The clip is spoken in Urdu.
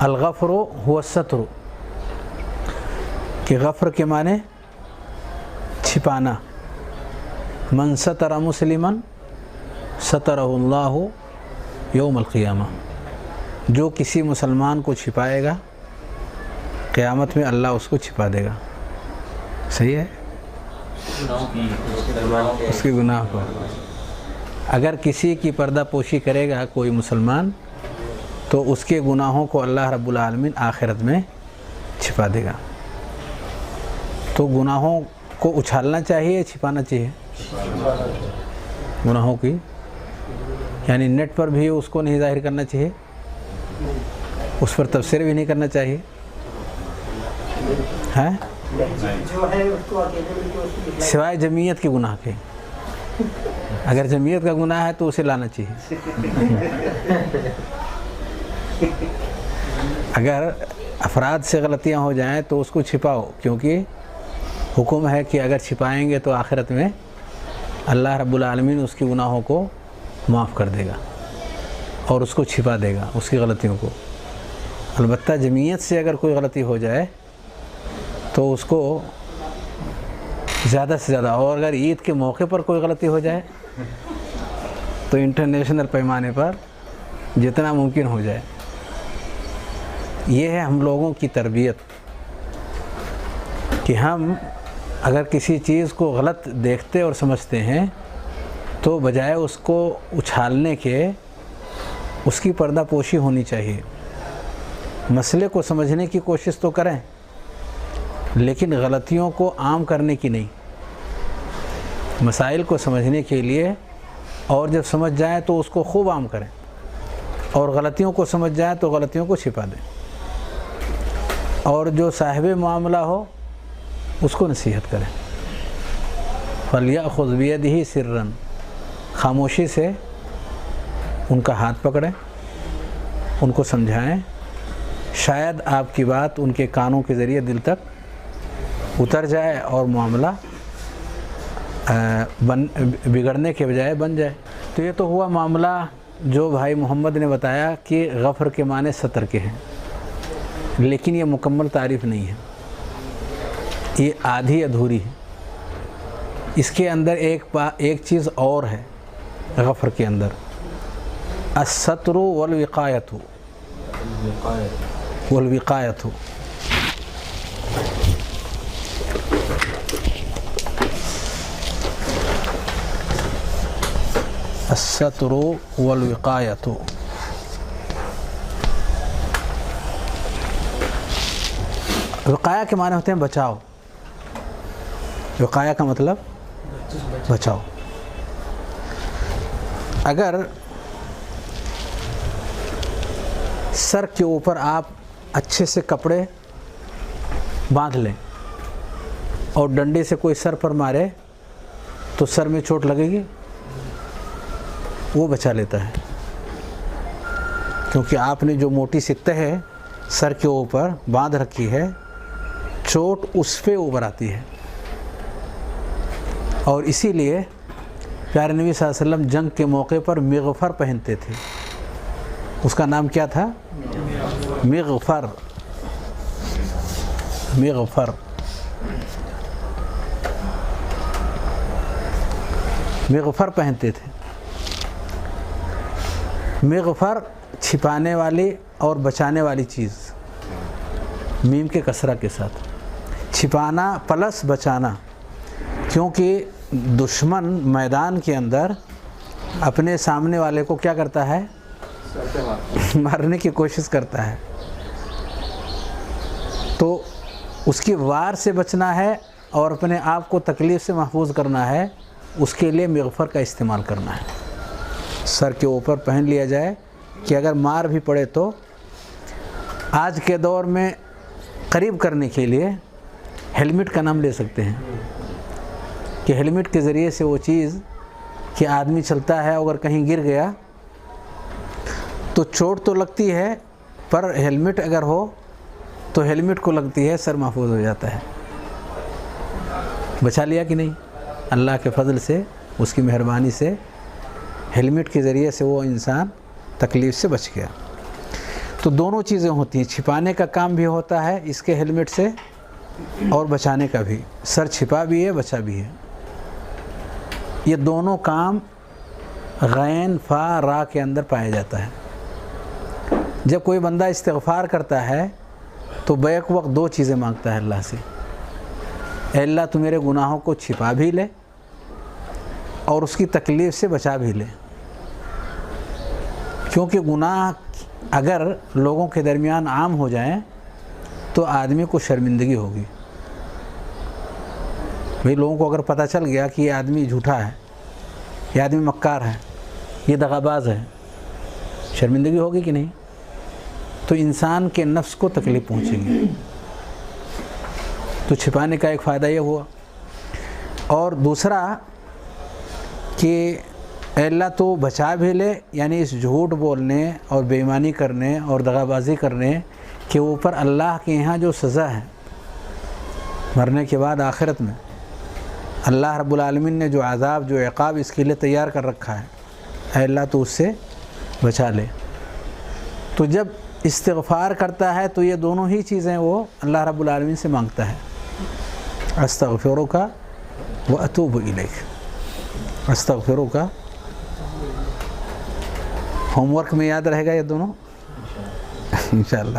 الغفر هو الستر کہ غفر کے معنی چھپانا. من ستر مسلما سترہ اللہ یوم القیامہ، جو کسی مسلمان کو چھپائے گا قیامت میں اللہ اس کو چھپا دے گا. صحیح ہے، اس کے گناہ کو. اگر کسی کی پردہ پوشی کرے گا کوئی مسلمان تو اس کے گناہوں کو اللہ رب العالمین آخرت میں چھپا دے گا. تو گناہوں کو اچھالنا چاہیے، چھپانا چاہیے گناہوں کی، یعنی نیٹ پر بھی اس کو نہیں ظاہر کرنا چاہیے، اس پر تبصرے بھی نہیں کرنا چاہیے. ہے سوائے جمعیت کے گناہ کے. اگر جمعیت کا گناہ ہے تو اسے لانا چاہیے. اگر افراد سے غلطیاں ہو جائیں تو اس کو چھپاؤ، کیونکہ حکم ہے کہ اگر چھپائیں گے تو آخرت میں اللہ رب العالمین اس کی گناہوں کو معاف کر دے گا اور اس کو چھپا دے گا اس کی غلطیوں کو. البتہ جمعیت سے اگر کوئی غلطی ہو جائے تو اس کو زیادہ سے زیادہ، اور اگر عید کے موقع پر کوئی غلطی ہو جائے تو انٹرنیشنل پیمانے پر جتنا ممکن ہو جائے. یہ ہے ہم لوگوں کی تربیت کہ ہم اگر کسی چیز کو غلط دیکھتے اور سمجھتے ہیں تو بجائے اس کو اچھالنے کے اس کی پردہ پوشی ہونی چاہیے. مسئلے کو سمجھنے کی کوشش تو کریں لیکن غلطیوں کو عام کرنے کی نہیں. مسائل کو سمجھنے کے لیے، اور جب سمجھ جائیں تو اس کو خوب عام کریں، اور غلطیوں کو سمجھ جائیں تو غلطیوں کو چھپا دیں، اور جو صاحب معاملہ ہو اس کو نصیحت کریں. فَلْيَأْخُذْ بِيَدِهِ سِرًّا، خاموشی سے ان کا ہاتھ پکڑیں، ان کو سمجھائیں. شاید آپ کی بات ان کے کانوں کے ذریعے دل تک اتر جائے اور معاملہ بگڑنے کے بجائے بن جائے. تو یہ تو ہوا معاملہ جو بھائی محمد نے بتایا کہ غفر کے معنی ستر کے ہیں، لیکن یہ مکمل تعریف نہیں ہے، یہ آدھی ادھوری ہے. اس کے اندر ایک چیز اور ہے غفر کے اندر، الستر والوقایۃ. والوقایۃ الستر والوقایۃ. وقایہ کے معنی ہوتے ہیں بچاؤ. وقایہ کا مطلب بچاؤ. اگر سر کے اوپر آپ اچھے سے کپڑے باندھ لیں اور ڈنڈے سے کوئی سر پر مارے تو سر میں چوٹ لگے گی؟ وہ بچا لیتا ہے، کیونکہ آپ نے جو موٹی سی تہ سر کے اوپر باندھ رکھی ہے، چوٹ اس پہ اوپر آتی ہے. اور اسی لیے پیارے نبی صلی اللہ علیہ وسلم جنگ کے موقع پر مغفر پہنتے تھے. اس کا نام کیا تھا؟ مغفر. مغفر مغفر پہنتے تھے. مغفر چھپانے والی اور بچانے والی چیز، میم کے کسرہ کے ساتھ. چھپانا پلس بچانا، کیونکہ دشمن میدان کے اندر اپنے سامنے والے کو کیا کرتا ہے؟ مارنے کی کوشش کرتا ہے. تو اس کی وار سے بچنا ہے اور اپنے آپ کو تکلیف سے محفوظ کرنا ہے، اس کے لیے مغفر کا استعمال کرنا ہے. سر کے اوپر پہن لیا جائے کہ اگر مار بھی پڑے تو آج کے دور میں قریب کرنے کے لیے ہیلمٹ کا نام لے سکتے ہیں کہ ہیلمٹ کے ذریعے سے وہ چیز کہ آدمی چلتا ہے اگر کہیں گر گیا تو چوٹ تو لگتی ہے، پر ہیلمٹ اگر ہو تو ہیلمٹ کو لگتی ہے، سر محفوظ ہو جاتا ہے. بچا لیا کہ نہیں؟ اللہ کے فضل سے، اس کی مہربانی سے ہیلمٹ کے ذریعے سے وہ انسان تکلیف سے بچ گیا۔ تو دونوں چیزیں ہوتی ہیں، چھپانے کا کام بھی ہوتا ہے اس کے ہیلمٹ سے اور بچانے کا بھی، سر چھپا بھی ہے بچا بھی ہے۔ یہ دونوں کام غین فا را کے اندر پایا جاتا ہے۔ جب کوئی بندہ استغفار کرتا ہے تو بیک وقت دو چیزیں مانگتا ہے اللہ سے، اے اللہ تو میرے گناہوں کو چھپا بھی لے اور اس کی تکلیف سے بچا بھی لے، کیونکہ گناہ اگر لوگوں کے درمیان عام ہو جائیں تو آدمی کو شرمندگی ہوگی۔ بھئی لوگوں کو اگر پتہ چل گیا کہ یہ آدمی جھوٹا ہے، یہ آدمی مکار ہے، یہ دغا باز ہے، شرمندگی ہوگی کہ نہیں؟ تو انسان کے نفس کو تکلیف پہنچے گی۔ تو چھپانے کا ایک فائدہ یہ ہوا، اور دوسرا کہ اے اللہ تو بچا بھی لے، یعنی اس جھوٹ بولنے اور بے ایمانی کرنے اور دغا بازی کرنے کے اوپر اللہ کے یہاں جو سزا ہے مرنے کے بعد آخرت میں، اللہ رب العالمین نے جو عذاب جو عقاب اس کے لیے تیار کر رکھا ہے، اے اللہ تو اس سے بچا لے۔ تو جب استغفار کرتا ہے تو یہ دونوں ہی چیزیں وہ اللہ رب العالمین سے مانگتا ہے، استغفرک و اتوب الیک، استغفرک۔ ہوم ورک میں یاد رہے گا یہ دونوں انشاءاللہ۔